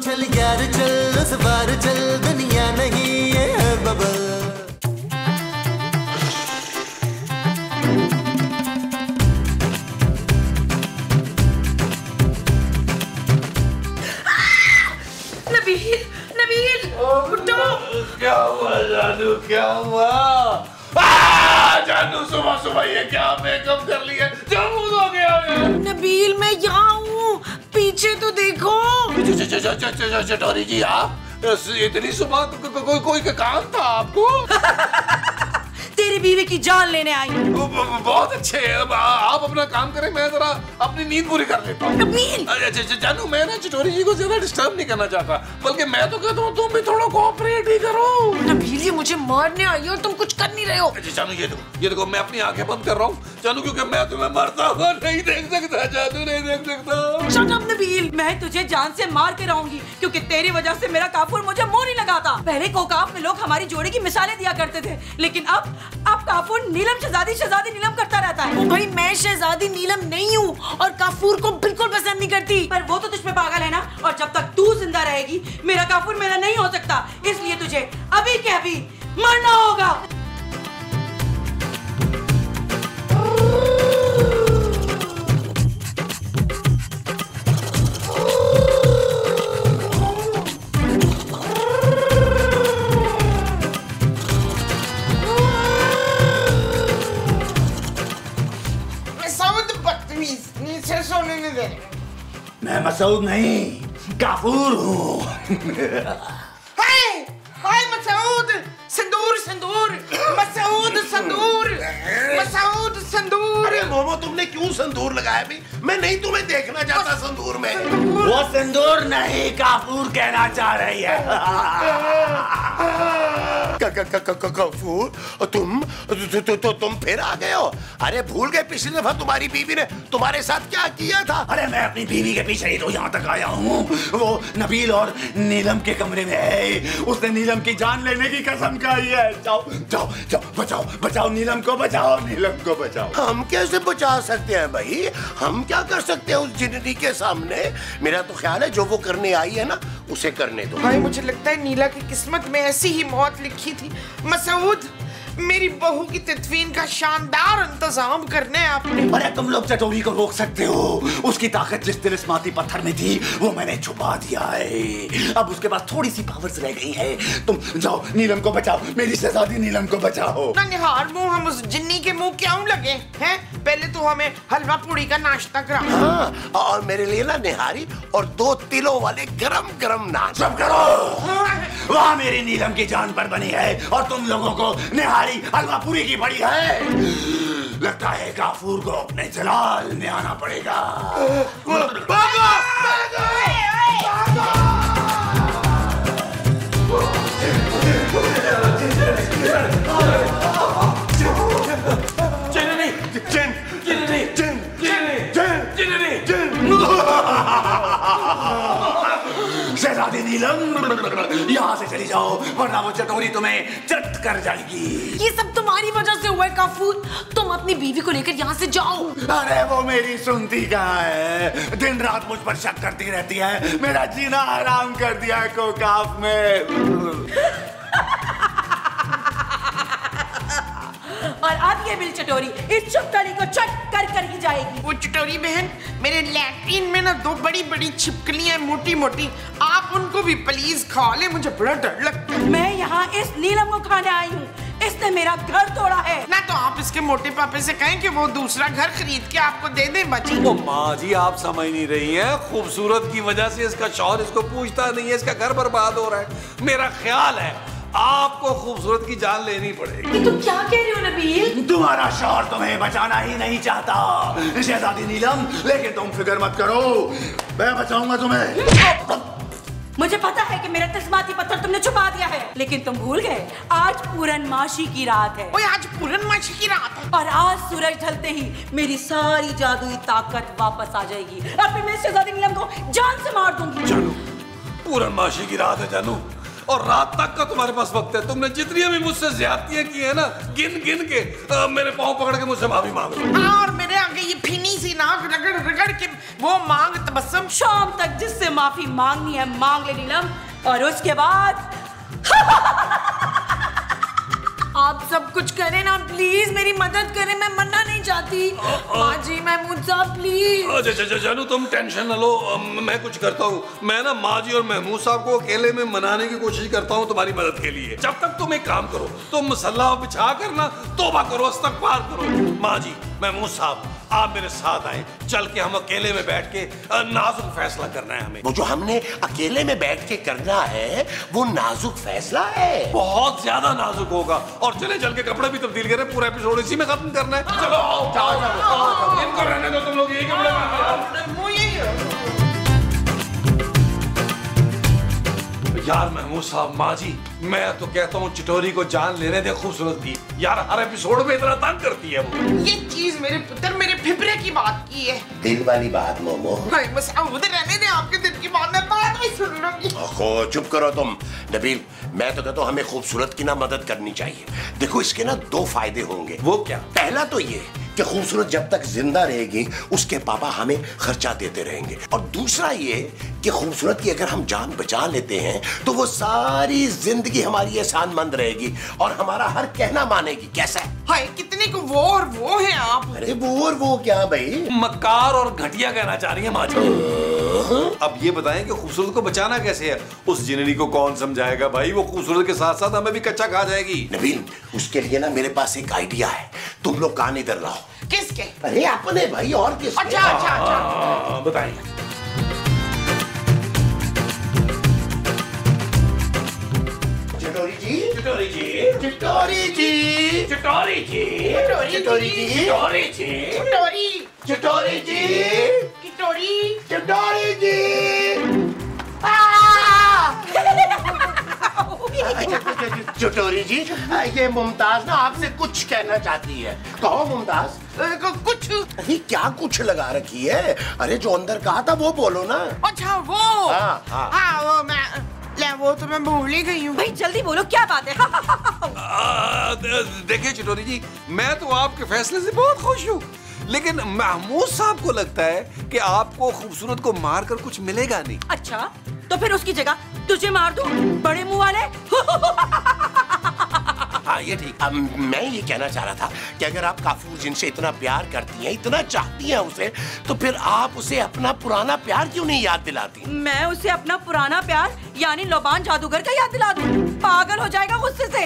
चल यार चल, उस बार चल, दुनिया नहीं ये है बबल। नबील, नबील, उठो। क्या हुआ जानू, क्या हुआ? जानू सुबह सुबह ये क्या मेकअप कर लिया, जामुन हो गया है। नबील मैं यहाँ हूँ, पीछे तो देखो। चटोरी जी आप इतनी सुबह कोई काम था आपको? तेरी बीवी की जान लेने आई हूँ। बहुत अच्छे, अब आप अपना काम करें, मैं जरा अपनी नींद पूरी कर लेता हूँ। नबील जानू मैं ना चटोरी जी को ज्यादा डिस्टर्ब नहीं करना चाहता, बल्कि मैं तो कहता हूँ तुम भी थोड़ा कोऑपरेट ही करो। नबील ये मुझे मारने आई है और तुम कुछ कर नहीं रहे हो। जानू ये देखो मैं अपनी आंखें बंद कर रहा हूँ जानू, क्योंकि मैं तुम्हें मरता हुआ नहीं देख सकता। जानू नहीं देख सकता। शट अप नबील, मैं तुझे जान से मार के रहूंगी, क्योंकि तेरी वजह से मेरा काफूर मुझे मुंह नहीं लगाता। पहले कोकाफ में लोग हमारी जोड़ी की मिसालें दिया करते थे, लेकिन अब काफूर नीलम शहजादी नीलम करता रहता है। ओ भाई मैं शहजादी नीलम नहीं हूँ और काफूर को बिल्कुल पसंद नहीं करती, पर वो तो तुझ पे पागल है ना। और जब तक तू जिंदा रहेगी मेरा काफूर मेरा नहीं हो सकता, इसलिए तुझे अभी के अभी मरना होगा। नीचे सोने नहीं दे। मैं मसूद नहीं, काफूर हूँ। हाय हाय मसूद, संदूर संदूर, मसूद संदूर, मसूद संदूर। अरे मोमो तुमने क्यों संदूर लगाया भी? मैं नहीं तुम्हें देखना चाहता संदूर में। वो संदूर नहीं, काफूर कहना चाह रही है। काफूर तुम फिर आ गए हो? अरे भूल गए पिछली दफा तुम्हारी बीवी ने तुम्हारे साथ क्या किया था? अरे मैं अपनी बीवी के पीछे ही तो यहाँ तक आया हूँ। वो नबील और नीलम के कमरे में है, उसने नीलम की जान लेने की कसम खाई है। जाओ जाओ जाओ, बचाओ बचाओ नीलम को, बचाओ नीलम को बचाओ। हम कैसे बचा सकते हैं भाई? हम क्या कर सकते हैं उस जिन्नी के सामने? मेरा तो ख्याल है जो वो करने आई है ना उसे करने दो। भाई मुझे लगता है नीला की किस्मत में ऐसी ही मौत लिखी थी। मसूद मेरी बहू की तदफीन का शानदार इंतजाम करने आपने। अरे तुम लोग चटोरी को रोक सकते हो, उसकी ताकत जिस तिलिस्माती पत्थर में थी वो मैंने छुपा दिया है। अब उसके पास थोड़ी सी पावर्स रह गई है। तुम जाओ नीलम को बचाओ, मेरी शहजादी नीलम को बचाओ। ना निहार मुंह हम उस जिन्नी के मुंह क्यों लगे हैं? पहले तो हमें हलवा पूड़ी का नाश्ता करा। हाँ, और मेरे लिए ना निहारी और 2 तिलों वाले गरम गरम नान। सब करो। वहाँ मेरी नीलम की जान पर बनी है और तुम लोगों को निहारी हलवा पूरी की पड़ी है। लगता है काफूर को अपने जलाल में आना पड़ेगा। शहजादी नीलम यहाँ से चली जाओ, वरना वो चटोरी तुम्हें चट कर जाएगी। ये सब तुम्हारी वजह से हुआ है काफूर, तुम अपनी बीवी को लेकर यहाँ से जाओ। अरे वो मेरी सुनती कहाँ है, दिन रात मुझ पर शक करती रहती है, मेरा जीना हराम कर दिया है कोकाफ में। और अब ये बिल चटोरी इस चुपकली को चट कर कर ही जाएगी। वो चटोरी बहन, मेरे लैट्रिन में ना 2 बड़ी बड़ी छिपकलियां मोटी मोटी, आप उनको भी प्लीज खा ले, मुझे बड़ा डर लगता है। मैं यहाँ इस नीलम को खाने आई हूँ, इसने मेरा घर तोड़ा है। ना तो आप इसके मोटे पापे से कहें कि वो दूसरा घर खरीद के आपको दे दे बची। ओ माँ जी आप समझ नहीं रही हैं, खूबसूरत की वजह से इसका शौहर इसको पूछता नहीं है, इसका घर बर्बाद हो रहा है। मेरा ख्याल है आपको खूबसूरत की जान लेनी पड़ेगी। तुम क्या कह रहे हो नबील? तुम्हारा शौहर तुम्हें बचाना ही नहीं चाहता शहजादी नीलम, लेकिन तुम फिक्र मत करो, मैं बचाऊंगा तुम्हें। मुझे पता है कि मेरा तिस्माती पत्थर तुमने छुपा दिया है, लेकिन तुम भूल गए आज पूरनमाशी की रात है। ओए आज पूरनमाशी की रात है और आज सूरज ढलते ही मेरी सारी जादुई ताकत वापस आ जाएगी और फिर मैं शहजादी नीलम को जान से मार दूंगी। जानू पूरनमाशी की रात है जानू, और रात तक का तुम्हारे पास वक्त है। तुमने जितनी भी मुझसे ज्यादतियां की है ना, गिन गिन के मेरे पाँव पकड़ के मुझसे माफी मांगो। और मेरे आगे ये फिनी सी नाक रगड़ रगड़ के वो मांग, बस कसम। शाम तक जिससे माफी मांगनी है मांग ले नीलम, और उसके बाद आप सब कुछ करें ना, प्लीज मेरी मदद करें, मैं मरना नहीं चाहती। माँ जी, महमूद साहब प्लीज। जानू तुम टेंशन न लो, मैं कुछ करता हूँ। मैं ना माँ जी और महमूद साहब को अकेले में मनाने की कोशिश करता हूँ तुम्हारी मदद के लिए। जब तक तुम एक काम करो, तुम मसल्ला बिछा कर ना तौबा करो, इस्तग़फ़ार करो। माँ जी, महमूद साहब, आप मेरे साथ आए, चल के हम अकेले में बैठ के नाजुक फैसला करना है हमें। वो जो हमने अकेले में बैठ के करना है वो नाजुक फैसला है, बहुत ज्यादा नाजुक होगा। और चले चल के कपड़े भी तब्दील करें, पूरा एपिसोड इसी में खत्म करना है। चलो जाओ, इनको रहने दो, तुम लोग यही कपड़े यार। महमूद साहब, माँ जी, मैं तो कहता हूँ चिटोरी को जान लेने दे। खूबसूरत की यार हर एपिसोड में इतना तंग करती है वो। ये चीज मेरे पुत्र मेरे फिब्रे की बात की है, दिल वाली बात मोमो। भाई मसऊद रहने दे, आपके दिल की बात मैं बाद में सुन लूंगी। चुप करो तुम। नबील, मैं तो कहता हूँ हमें खूबसूरत की ना मदद करनी चाहिए। देखो इसके ना दो फायदे होंगे। वो क्या? पहला तो ये कि खूबसूरत जब तक जिंदा रहेगी उसके पापा हमें खर्चा देते रहेंगे, और दूसरा ये कि खूबसूरत की अगर हम जान बचा लेते हैं तो वो सारी जिंदगी हमारी एहसानमंद रहेगी और हमारा हर कहना मानेगी। कैसा है? हाय, कितने को वो और वो है आप। अरे वो और वो क्या भाई? मक्कार और घटिया कहना चाह रही है माँ जी। अब ये बताएं कि खूबसूरत को बचाना कैसे है? उस जिनेरी को कौन समझाएगा भाई? वो खूबसूरत के साथ साथ हमें भी कच्चा खा जाएगी। नबील, उसके लिए ना मेरे पास एक आइडिया है, तुम लोग कान इधर लाओ। किसके? अरे अपने भाई, और किसके? अच्छा अच्छा अच्छा, बताइए। चिटोरी जी, चिटोरी जी, चिटोरी जी, चिटोरी जी, चिटोरी जी, चिटोरी जी, चिटोरी चिटोरी जी, चिटोरी चिटोरी जी। चिटोरी जी, ये मुमताज ना आपसे कुछ कहना चाहती है। कहो मुमताज। कुछ? अरे क्या कुछ लगा रखी है? अरे जो अंदर कहा था वो बोलो ना। अच्छा वो, हाँ। वो वो तो मैं भूल ही गई हूँ। भाई जल्दी बोलो, क्या बात है? देखिए चिटोरी जी, मैं तो आपके फैसले से बहुत खुश हूँ, लेकिन महमूद साहब को लगता है कि आपको खूबसूरत को मारकर कुछ मिलेगा नहीं। अच्छा, तो फिर उसकी जगह तुझे मार दूं, बड़े मुंह वाले। हाँ ये ठीक। अब मैं ये कहना चाह रहा था कि अगर आप काफूर जिनसे इतना प्यार करती हैं, इतना चाहती हैं उसे, तो फिर आप उसे अपना पुराना प्यार क्यों नहीं याद दिलाती? मैं उसे अपना पुराना प्यार यानी लोबान जादूगर का याद दिला दूं? पागल हो जाएगा गुस्से से।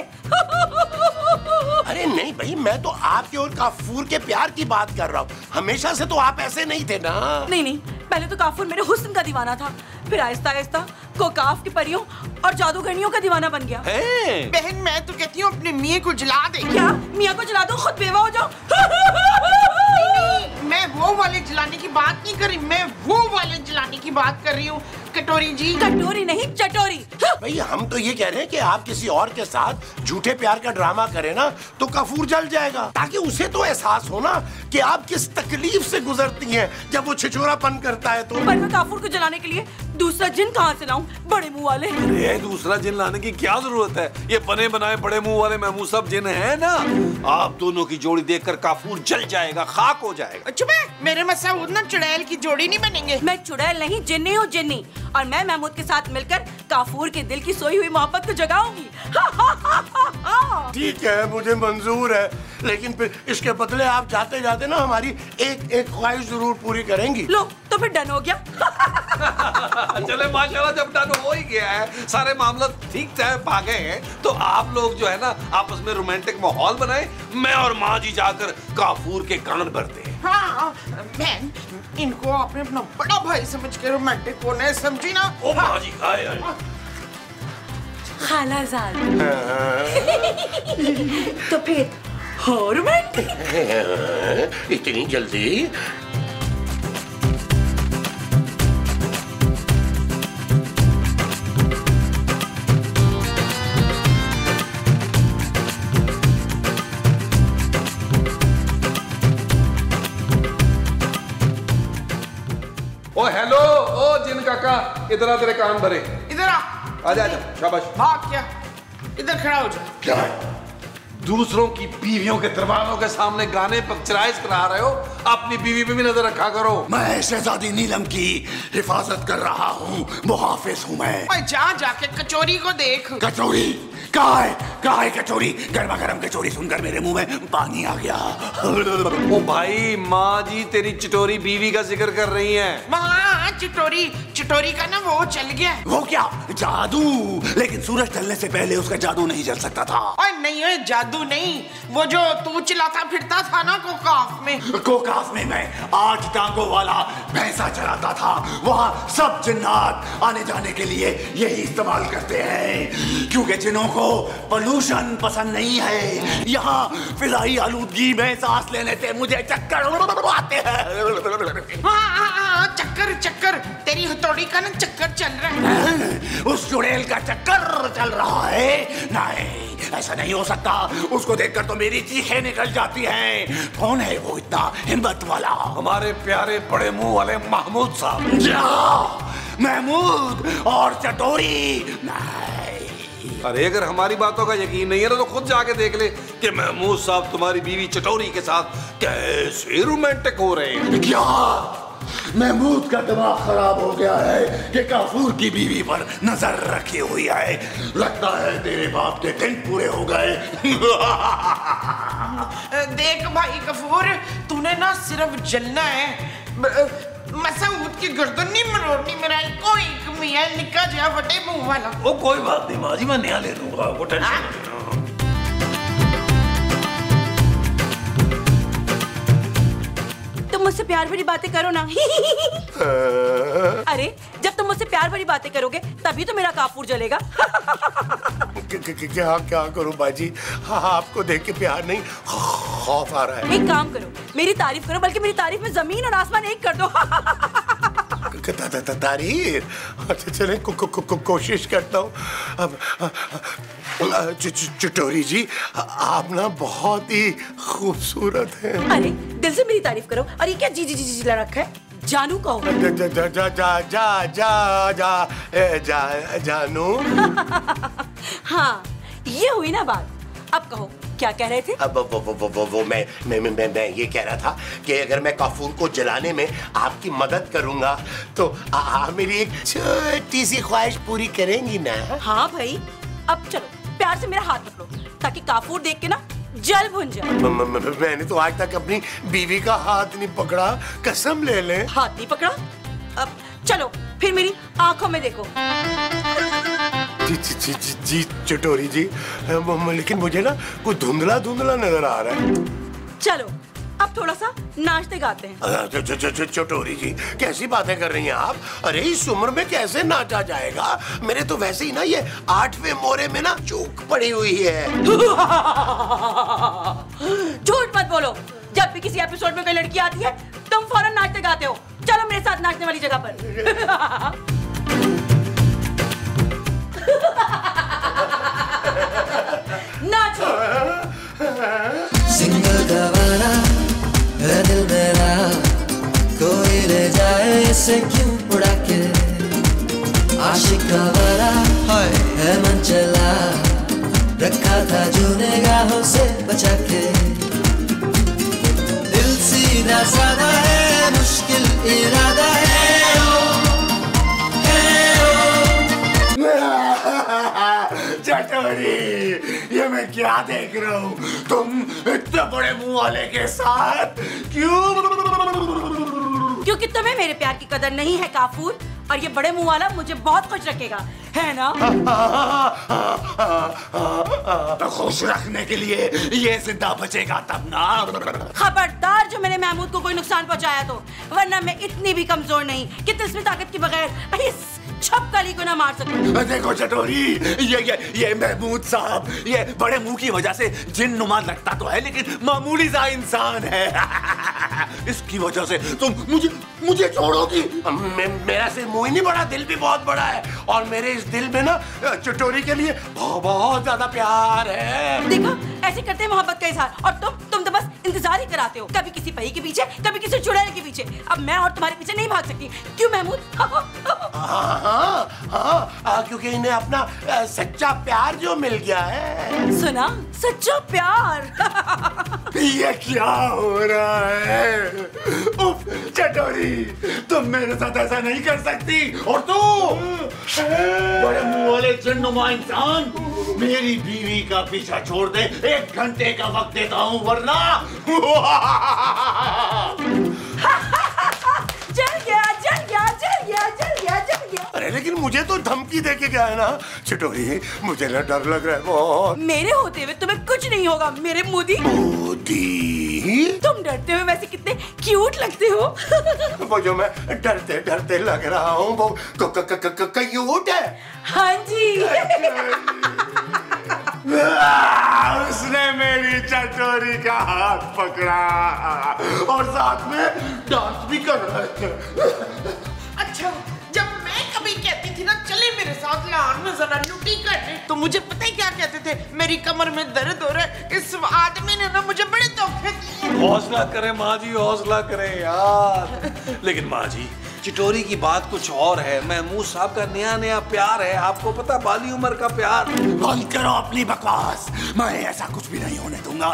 अरे नहीं भाई, मैं तो आपके और काफूर के प्यार की बात कर रहा हूँ। हमेशा से तो आप ऐसे नहीं थे ना। नहीं, पहले तो काफूर मेरे हुस्न का दीवाना था, फिर आहिस्ता आहिस्ता कोकाफ की परियों और जादूगरनियों का दीवाना बन गया। बहन, मैं तो कहती हूँ अपने मियाँ को जला दे। क्या? मियाँ को जला दो, खुद बेवा हो जाओ। मैं वो वाले जलाने की बात नहीं कर रही, मैं वो वाले जलाने की बात कर रही हूँ। कटोरी जी। कटोरी नहीं, चटोरी। भाई हम तो ये कह रहे हैं कि आप किसी और के साथ झूठे प्यार का ड्रामा करें ना तो काफूर जल जाएगा, ताकि उसे तो एहसास हो ना कि आप किस तकलीफ से गुजरती हैं जब वो छिछोरापन करता है। तो पर मैं काफूर को जलाने के लिए दूसरा जिन कहाँ से लाऊं, बड़े मुंह वाले? अरे दूसरा जिन लाने की क्या जरूरत है? ये बने बनाए बड़े मुंह वाले महमूद साहब जिन है ना, आप दोनों की जोड़ी देखकर काफूर जल जाएगा, खाक हो जाएगा। चुप है, मेरे मसऊद ना चुड़ैल की जोड़ी नहीं बनेंगे। मैं चुड़ैल नहीं, जिन्नी हूँ जिन्नी, और मैं महमूद के साथ मिलकर काफूर के दिल की सोई हुई मोहब्बत को जगाऊंगी। ठीक है, मुझे मंजूर है, लेकिन फिर इसके बदले आप जाते जाते ना हमारी एक एक ख्वाहिश जरूर पूरी करेंगी। लो, तो फिर डन हो गया। चले माशाल्लाह, जब डन हो ही गया है, सारे मामला ठीक ठाक भागे हैं, तो आप लोग जो है ना आपस में रोमांटिक माहौल बनाए, मैं और माँ जी जाकर काफूर के कान भरते हैं। हाँ बहन, इनको आपने अपना बड़ा भाई समझ के रोमांटिक होना है, समझी ना? ओ माँ जी, आए। खालाजाद। तो फिर हो रोमांटिक? इतनी जल्दी? ओ हेलो, ओ जिन काका, इधर आ, तेरे कान भरे। इधर आ। आजा आजा, शाबाश। भाग क्या? इधर खड़ा हो जा। क्या? दूसरों की बीवियों के दरवाजों के सामने गाने पर चराइश करा रहे हो, अपनी बीवी पे भी नजर रखा करो। मैं शहजादी नीलम की हिफाजत कर रहा हूँ, मुहाफिज हूँ मैं। ओए जा जाके कचौरी को देख। कचौरी कहाँ है कचौरी? गर्मा गर्म कचौरी सुनकर मेरे मुंह में पानी आ गया। ओ भाई, माँ जी तेरी चिटोरी बीवी का जिक्र कर रही हैं। हाँ, चिटोरी का ना वो चल गया। वो क्या? जादू? लेकिन सूरज ढलने से पहले उसका जादू नहीं जल सकता था। ओए नहीं है, जादू नहीं, वो जो तू चिल्लाता फिरता था ना कोकाफ में मैं 8 टांगों वाला भैंसा चलाता था। वहाँ सब जिन्नात आने जाने के लिए यही इस्तेमाल करते हैं, क्योंकि जिन्हों को पोल्यूशन पसंद नहीं है। यहाँ फिजाई आलूदगी में सांस लेने से मुझे चक्कर आते हैं। हाँ, चक्कर तेरी हथौड़ी का ना चक्कर चल रहा है। उस चुड़ैल का चक्कर चल रहा है? नहीं, ऐसा नहीं हो सकता। उसको देखकर तो मेरी चीखें निकल जाती हैं। कौन है वो इतना हिम्मत वाला? हमारे प्यारे बड़े मुंह वाले महमूद साहब। महमूद और चटोरी नहीं। अरे अगर हमारी बातों का यकीन नहीं है तो खुद जाके देख ले कि महमूद साहब तुम्हारी बीवी चटोरी के साथ कैसे रोमांटिक हो रहे हैं। क्या महमूद का दिमाग खराब हो गया है कि काफूर की बीवी पर नजर रखी हुई है? लगता है तेरे बाप के दिन पूरे हो गए। देख भाई गफूर, तूने ना सिर्फ जलना है, मसूद की गर्दन नहीं मरोड़नी। मेरा कोई कमी है, निका जा बटे मुंह वाला। ओ कोई बात नहीं माँ जी, मैं नया ले लूंगा, वो टेंशन तुम मुझसे प्यार भरी बातें करो ना। अरे जब तुम मुझसे प्यार भरी बातें करोगे तभी तो मेरा काफूर जलेगा। क्या करूं बाजी? हाँ, आपको देख के प्यार नहीं, खौफ आ रहा है। एक काम करो, मेरी तारीफ करो, बल्कि मेरी तारीफ में जमीन और आसमान एक कर दो। तारीफ? अच्छा चले, कोशिश करता हूँ। अब चटोरी जी, आप ना बहुत ही खूबसूरत हैं। अरे दिल से मेरी तारीफ करो। और ये क्या जी जी जी जी रखा है? जानू कहो। जानू। हाँ, ये हुई ना बात। अब कहो क्या कह रहे थे? अब वो मैं ये कह रहा था कि अगर मैं काफूर को जलाने में आपकी मदद करूंगा तो मेरी एक छोटी सी ख्वाहिश पूरी करेंगी ना? हाँ भाई, अब चलो प्यार से मेरा हाथ पकड़ो ताकि काफूर देख के ना जल भुन जाए। मैंने तो आज तक अपनी बीवी का हाथ नहीं पकड़ा, कसम ले ले। हाथ नहीं पकड़ा? अब चलो फिर मेरी आंखों में देखो। जी चटोरी जी, लेकिन मुझे ना कुछ धुंधला नजर आ रहा है। चलो अब थोड़ा सा नाचते गाते हैं। चटोरी जी, कैसी बातें कर रही हैं आप? अरे इस उम्र में कैसे नाचा जाएगा? मेरे तो वैसे ही ना ये 8वें मोरे में ना चूक पड़ी हुई है। झूठ मत बोलो। जब भी किसी एपिसोड में कोई लड़की आती है तुम फौरन नाचते गाते हो। चलो मेरे साथ नाचने वाली जगह पर। नाचो। सिंगल गवारा है दिल मेरा, कोई ले जाए इसे क्यों उड़ा के। आशिक गवारा है मन चला, रखा था जो निगाहों से बचा के। दिल सीधा साधा है, मुश्किल इरादा है। चटोरी, ये मैं क्या देख रहा हूँ? तुम इतने बड़े मुंह वाले के साथ क्यों? क्योंकि तुम्हें मेरे प्यार की कदर नहीं है काफूर, और ये बड़े मुंह वाला मुझे बहुत खुश रखेगा, है ना? तो खुश रखने के लिए ये जिंदा बचेगा तब ना। खबरदार जो मेरे महमूद को कोई नुकसान पहुंचाया तो, वरना मैं इतनी भी कमजोर नहीं कि तिस्मी ताकत के बगैर इस छपकली को ना मार सकूं। देखो चटोरी, ये महमूद साहब ये बड़े मुंह की वजह से जिन नुमा लगता तो है, लेकिन मामूली सा इंसान है। इसकी वजह से तुम मुझे छोड़ोगी? मेरा सिर्फ मुंह ही नहीं बड़ा, दिल भी बहुत बड़ा है, और मेरे इस दिल में ना चटोरी के लिए बहुत ज्यादा प्यार है। देखो ऐसे करते हैं मोहब्बत का इजहार, और तुम तो बस इंतजार ही कराते हो, कभी किसी परी के पीछे, कभी किसी चुड़ैल के पीछे। अब मैं और तुम्हारे पीछे नहीं भाग सकती। क्यों महमूद? हाँ, क्योंकि इन्हें अपना सच्चा प्यार जो मिल गया है। सुना, सच्चा प्यार। ये क्या हो रहा है? उफ, चटोरी, तुम मेरे साथ ऐसा नहीं कर सकती। और तू बड़े मुंह वाले जिन्नुमा इंसान, मेरी बीवी का पीछा छोड़ दे। 1 घंटे का वक्त देता हूँ, वरना जल गया, जल गया, जल गया, जल गया, जल गया। अरे लेकिन मुझे तो धमकी देके गया है ना चिटोरी, मुझे ना डर लग रहा है बहुत। मेरे होते हुए तुम्हें कुछ नहीं होगा मेरे मोदी। मोदी? तुम डरते हुए वैसे कितने क्यूट लगते हो। वो जो मैं डरते डरते लग रहा हूँ वो क्यूट है। हाँ जी। उसने मेरी चटोरी का हाथ पकड़ा और साथ में डांस भी कर रहे थे। अच्छा, जब मैं कभी कहती थी ना चले मेरे साथ लाहौर में जरा लुटी करने, तो मुझे पता ही क्या कहते थे? मेरी कमर में दर्द हो रहा है। इस आदमी ने ना मुझे बड़े धोखे दिए। हौसला करें माँ जी, हौसला करें यार। लेकिन माँ जी, चिटोरी की बात कुछ और है। महमूद साहब का नया नया प्यार है, आपको पता, बाली उम्र का प्यार। बंद करो अपनी बकवास, मैं ऐसा कुछ भी नहीं होने दूंगा।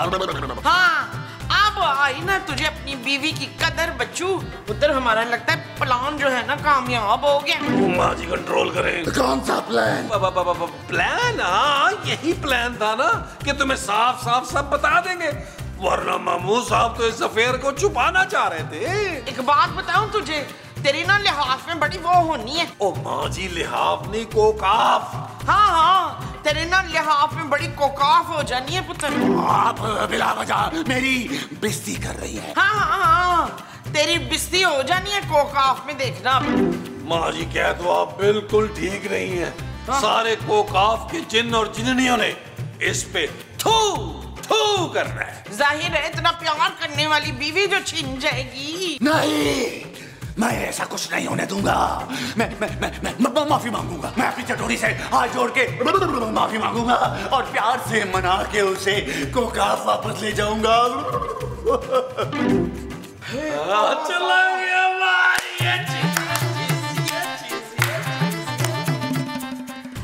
हाँ, अब आई ना तुझे अपनी बीवी की कदर बच्चू। उधर हमारा लगता है प्लान जो है ना कामयाब हो गया। माँ जी कंट्रोल करें। कौन सा प्लान? प्लान? हाँ, यही प्लान था ना कि तुम्हें साफ साफ सब बता देंगे, वरना महमूद साहब तो इस अफेयर को छुपाना चाह रहे थे। एक बात बताऊं तुझे, तेरी ना लिहाफ में बड़ी वो होनी है। ओ माँ जी, लिहाफ नहीं, कोकाफ। हाँ हाँ, तेरे ना लिहाफ में बड़ी कोकाफ हो जानी है पुत्र। आप बिला वजह मेरी बेइज्जती कर रही है। हाँ हाँ हाँ, तेरी बिस्ती हो जानी है कोकाफ में, देखना। माँ जी, कह तो आप बिल्कुल ठीक नहीं है। हाँ? सारे कोकाफ के जिन्न और जिन्नियों ने इस पे थू थू कर रहा है। जाहिर है इतना प्यार करने वाली बीवी जो छिन जाएगी। नहीं, मैं ऐसा कुछ नहीं होने दूंगा। मैं माफी मांगूंगा। मैं अपनी चटोरी से हाथ जोड़ के माफी मांगूंगा और प्यार से मना के उसे कोकाफ वापस ले जाऊंगा। चला गया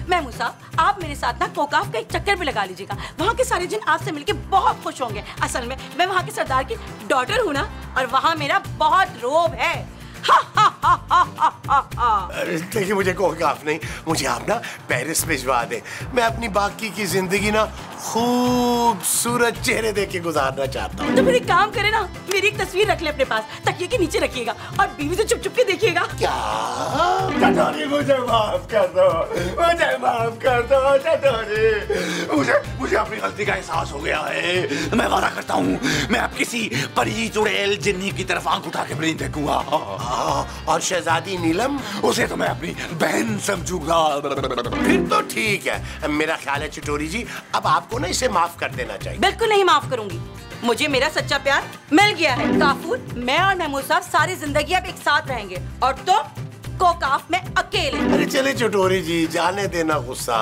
महमूद साहब, आप मेरे साथ ना कोकाफ का एक चक्कर भी लगा लीजिएगा। वहाँ के सारे जिन आपसे मिलके बहुत खुश होंगे। असल में मैं वहाँ के सरदार की डॉटर हूँ ना, और वहाँ मेरा बहुत रोब है। देखिए, मुझे कोकाफ नहीं, मुझे आप ना पेरिस भिजवा दें। मैं अपनी बाकी की जिंदगी ना खूबसूरत चेहरे देख के गुजारना चाहता हूँ। तो फिर एक काम करे ना, मेरी एक तस्वीर रख ले अपने पास, तकिए के नीचे रखिएगा और बीवी से चुप चुप के देखिएगा। क्या? चटोरी, मुझे माफ कर दो, मुझे माफ कर दो चटोरी। मुझे अपनी गलती का एहसास हो गया है। मैं वादा करता हूँ, मैं अब किसी परी चुड़ैल जिन्नी की तरफ आंख उठा के नहीं देखूंगा। और शहजादी नीलम? उसे तो मैं अपनी बहन समझूंगा। फिर तो ठीक है। मेरा ख्याल है चिटोरी जी, अब आपको ना इसे माफ कर देना चाहिए। बिल्कुल नहीं माफ करूंगी। मुझे मेरा सच्चा प्यार मिल गया है। काफूर, मैं और महमूद साहब सारी जिंदगी अब एक साथ रहेंगे, और तुम कोकाफ में अकेले। अरे चले चिटोरी जी, जाने देना गुस्सा।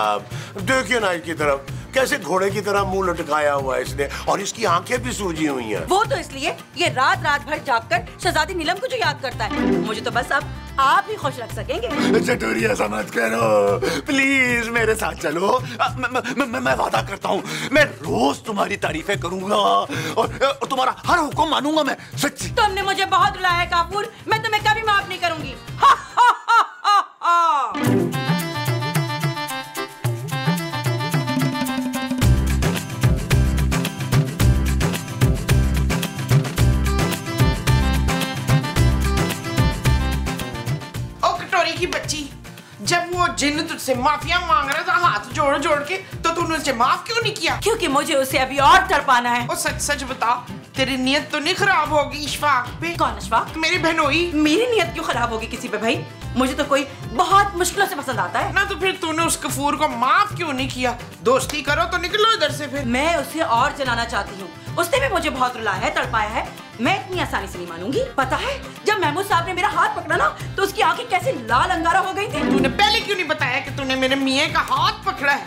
देखिए ना इसकी तरफ, कैसे घोड़े की तरह मुंह लटकाया हुआ है इसने, और इसकी आंखें भी सूजी हुई हैं। वो तो इसलिए ये रात रात भर जागकर शहजादी नीलम को जो याद करता है। मुझे तो बस अब आप ही खुश रख सकेंगे। चटोरी, ऐसा मत करो प्लीज, मेरे साथ चलो। मैं वादा करता हूँ, मैं रोज तुम्हारी तारीफें करूंगा और तुम्हारा हर हुक्म मानूंगा। मैं सच्ची। तुमने मुझे बहुत रुलाया है काफूर, मैं तुम्हें कभी माफ नहीं करूंगी। हा, हा, हा, हा, हा। की बच्ची, जब वो जिन्न तुझसे माफिया मांग रहा था हाथ जोड़ जोड़ के, तो तूने उसे माफ क्यों नहीं किया? क्योंकि मुझे उसे अभी और तड़पाना है। और सच सच बता, तेरी नियत तो नहीं खराब होगी इशफाक पे? कौन इशफाक? मेरी बहनोई। मेरी नियत क्यों खराब होगी किसी पे भाई? मुझे तो कोई बहुत मुश्किलों से पसंद आता है ना। तो फिर तूने उस कफूर को माफ क्यों नहीं किया? दोस्ती करो तो निकलो इधर से। फिर मैं उसे और जलाना चाहती हूँ। उसने भी मुझे बहुत रुलाया है, तड़पाया है। मैं इतनी आसानी से नहीं मानूंगी। पता है, जब महमूद साहब ने मेरा हाथ पकड़ा ना, तो उसकी आंखें कैसे लाल अंगारा हो गई थी। तूने पहले क्यों नहीं बताया कि तूने मेरे मियाँ का हाथ पकड़ा है?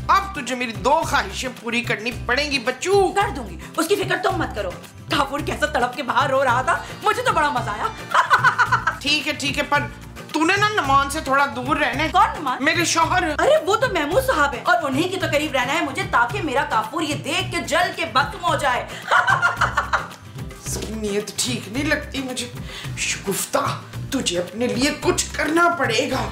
अब तुझे मेरी 2 ख्वाहिशें पूरी करनी पड़ेगी बच्चू। कर दूंगी, उसकी फिक्र तुम मत करो। काफूर कैसा तड़प के बाहर रो रहा था, मुझे तो बड़ा मजा आया। ठीक है, पर तूने ना नमान से थोड़ा दूर रहने। कौन नमान? मेरे शौहर। अरे वो तो महमूद साहब है और उन्हीं के तो करीब रहना है मुझे, ताकि मेरा काफूर ये देख के जल के भस्म हो जाए। इसकी नीयत ठीक नहीं लगती मुझे। शगुफ्ता, तुझे अपने लिए कुछ करना पड़ेगा।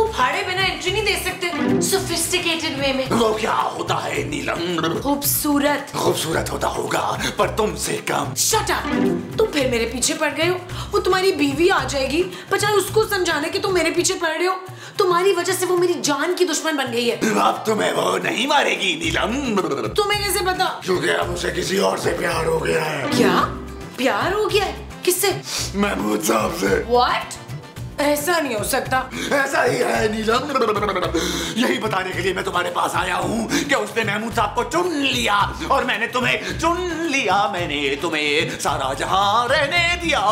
फाड़े बिना एंट्री नहीं दे सकते सोफिस्टिकेटेड वे में। वो क्या होता है नीलम? खूबसूरत। खूबसूरत होता होगा पर तुमसे कम। Shut up! तुम फिर मेरे पीछे पड़ गए हो। वो तुम्हारी बीवी आ जाएगी, बजाय उसको समझाने कि तुम मेरे पीछे पड़ रहे हो, तुम्हारी वजह से वो मेरी जान की दुश्मन बन गई है। अब तुम्हें वो नहीं मारेगी नीलम। तुम्हें कैसे पता? क्योंकि अब उसे किसी और से प्यार हो गया है। क्या प्यार हो गया है? किससे? महमूद साहब से। What? ऐसा नहीं हो सकता। ऐसा ही है नीलम। यही बताने के लिए मैं तुम्हारे पास आया हूँ कि उसने महमूद साहब को चुन लिया और मैंने तुम्हें चुन लिया। मैंने तुम्हें सारा जहां रहने दिया।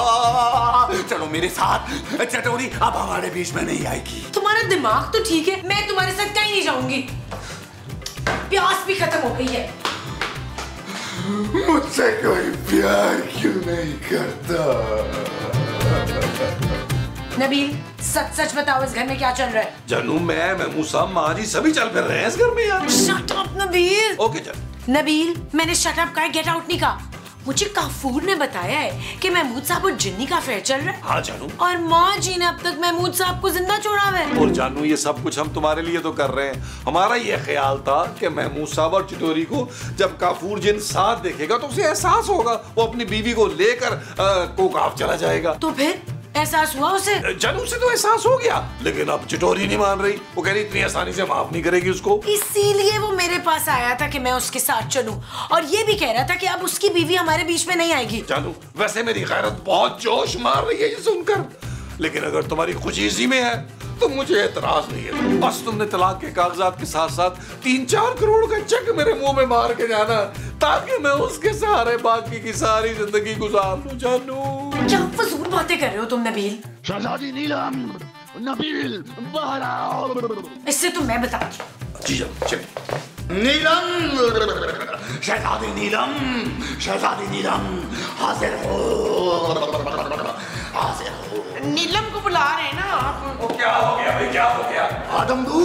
चलो मेरे साथ। चटोरी अब हमारे बीच में नहीं आएगी। तुम्हारा दिमाग तो ठीक है, मैं तुम्हारे साथ कहीं नहीं जाऊंगी। प्यास भी खत्म हो गई है। मुझसे कोई प्यार क्यों नहीं करता? नबील, सच सच बताओ, इस घर में क्या चल रहा है? जानू, मैं महमूद साहब, माँ जी सभी चल फिर रहे हैं इस घर में यार। Shut up Nabeel. ओके चल। नबील, मैंने शट अप कहा, गेट आउट नहीं कहा। मुझे काफूर ने बताया है कि महमूद साहब और जिन्नी का अफेयर चल रहा है। हाँ जानू। और माँ जी ने अब तक महमूद साहब को जिंदा छोड़ा है। और जानू, ये सब कुछ हम तुम्हारे लिए तो कर रहे हैं। हमारा ये ख्याल था कि महमूद साहब और चिटोरी को जब काफूर जिन साथ देखेगा तो उसे एहसास होगा, वो अपनी बीवी को लेकर कोकाफ चला जाएगा। तो फिर एहसास हुआ उसे? जानू से तो एहसास हो गया, लेकिन अब चिटोरी नहीं मान रही। वो कह रही इतनी आसानी से माफ नहीं करेगी उसको। इसीलिए वो मेरे पास आया था कि मैं उसके साथ चलूं, और ये भी कह रहा था कि अब उसकी बीवी हमारे बीच में नहीं आएगी। जानू, वैसे मेरी गैरत बहुत जोश मार रही है ये सुनकर, लेकिन अगर तुम्हारी खुशी इसी में है तो मुझे एतराज नहीं है। बस तुमने तलाक के कागजात के साथ साथ 3-4 करोड़ का चेक मेरे मुंह में मार के जाना, ताकि मैं उसके सहारे बाकी की सारी जिंदगी गुजार लूं। जानू, क्या फजूल बातें कर रहे हो तुम नबील? शहजादी नीलम, नबील बाहर आओ। इससे तो मैं बताती हूँ। जी जानू, चलिए। नीलम, शहजादी नीलम, शहजादी नीलम, हाजिर हो, हाजिर हो। नीलम को बुला रहे हैं ना आप। वो क्या हो गया भाई, क्या हो गया? आदमबू।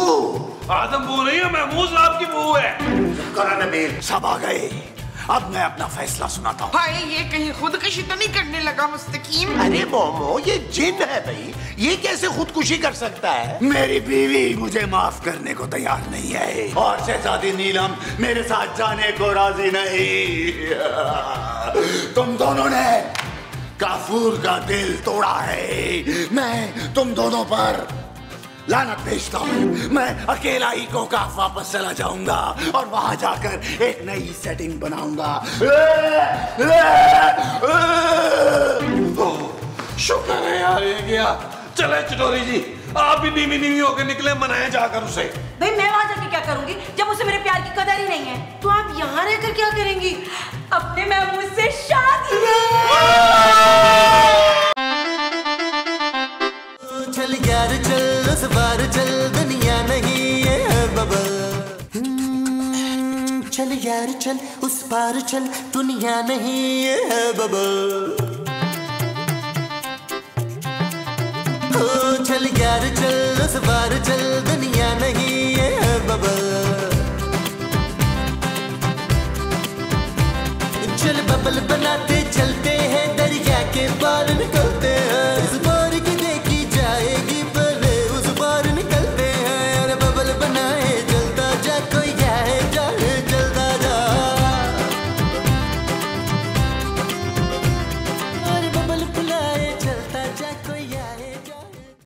आदमबू नहीं है, महमूद साहब की बहू है। करा नबील, सब आ गए। अब मैं अपना फैसला सुनाता हूँ। हाय, ये कहीं खुदकुशी तो नहीं करने लगा मुस्तकीम? अरे मोमो, ये जिन है भाई, ये कैसे खुदकुशी कर सकता है? मेरी बीवी मुझे माफ करने को तैयार नहीं है और शहजादी नीलम मेरे साथ जाने को राजी नहीं। तुम दोनों ने काफूर का दिल तोड़ा है। मैं तुम दोनों पर लानत भेजता हूँ। मैं अकेला ही कोकाफ वापस चला जाऊंगा और वहां जाकर एक नई सेटिंग बनाऊंगा। शुक्र है यार, ये गया। चले चिटोरी जी, आप भी नीवी होकर निकले, मनाए जाकर उसे। भाई मैं वहां जाके क्या करूंगी जब उसे मेरे प्यार की कदर ही नहीं है? तो आप यहाँ रहकर क्या करेंगी? अपने महमूद से शादी। चल यार चल, उस बार चल, दुनिया नहीं ये बबल। चल यार चल, उस पार चल, दुनिया नहीं ये बबल। चल यार चल, उस बार चल, दुनिया नहीं ये बबल। चल बबल बनाते चलते हैं, दरिया के पार निकलते